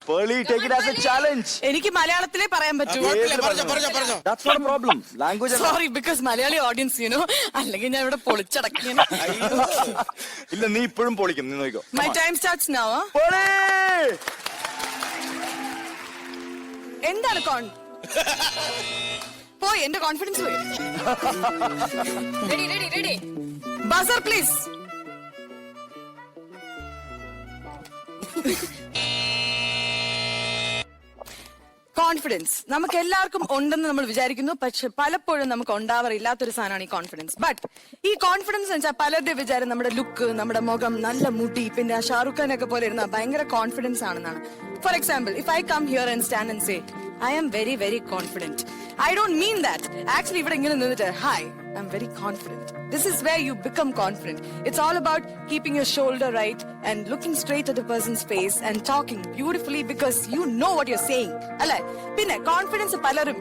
Pearly, take it as a challenge. എനിക്ക് മലയാളത്തിലേ പറയാൻ പറ്റൂ. That's not a problem. Language. Sorry, because Malayali audience, you know. അല്ലെങ്കിൽ ഞാൻ ഇവിടെ പൊളിച്ചടക്കിയാണ്. ഇല്ല, നീ ഇപ്പോഴും പൊളിക്കും. നീ നോക്കിക്കോ. My time starts now. എന്താണ് പോയി എന്റെ കോൺഫിഡൻസ് പോയി. Ready. Buzzer, please. കോൺഫിഡൻസ് നമുക്ക് എല്ലാവർക്കും ഉണ്ടെന്ന് നമ്മൾ വിചാരിക്കുന്നു. പക്ഷെ പലപ്പോഴും നമുക്ക് ഉണ്ടാവാറില്ലാത്തൊരു സാധനമാണ് ഈ കോൺഫിഡൻസ്. ബട്ട് ഈ കോൺഫിഡൻസ് എന്ന് വെച്ചാൽ പലരുടെ വിചാരം നമ്മുടെ ലുക്ക്, നമ്മുടെ മുഖം, നല്ല മുടി, പിന്നെ ഷാറുഖ് ഖാൻ ഒക്കെ പോലെ ഇരുന്ന ഭയങ്കര കോൺഫിഡൻസ് ആണെന്നാണ്. For example, if I come here and stand and say I am very, very confident. I don't mean that. Actually, ഇവിടെ ഇങ്ങനെ നിന്നിട്ട് hi, I'm very confident. This is where you become confident. It's all about keeping your shoulder right and looking straight at the person's face and talking beautifully because you know what you're saying. അല്ലേ? പിന്നെ confidence പലരും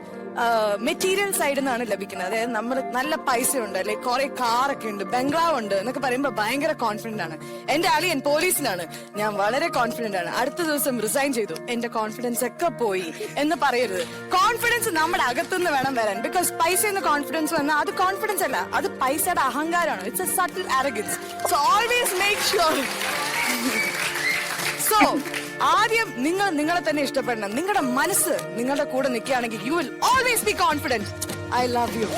material സൈഡിൽ നിന്നാണ് ലഭിക്കുന്നത്. അതായത് നമ്മൾ നല്ല പൈസ ഉണ്ട്, അല്ലെങ്കിൽ കുറെ കാറൊക്കെ ഉണ്ട്, ബംഗ്ലാവ് ഉണ്ട് എന്നൊക്കെ പറയുമ്പോൾ ഭയങ്കര കോൺഫിഡന്റ് ആണ്. എന്റെ അളിയൻ പോലീസിലാണ്, ഞാൻ വളരെ കോൺഫിഡന്റ് ആണ്. അടുത്ത ദിവസം റിസൈൻ ചെയ്തു, എന്റെ കോൺഫിഡൻസ് ഒക്കെ പോയി എന്ന് പറയരുത്. കോൺഫിഡൻസ് നമ്മുടെ അകത്തുനിന്ന് വേണം വരാൻ. ബിക്കോസ് പൈസ എന്ന കോൺഫിഡൻസ് വന്നാൽ അത് കോൺഫിഡൻസ് അല്ല, അത് പൈസയുടെ അഹങ്കാരമാണ്. It's a subtle arrogance. So always make sure. So ആദ്യം നിങ്ങളെ തന്നെ ഇഷ്ടപ്പെടണം. നിങ്ങളുടെ മനസ്സ് നിങ്ങളുടെ കൂടെ നിൽക്കുകയാണെങ്കിൽ you will always be confident. I love you.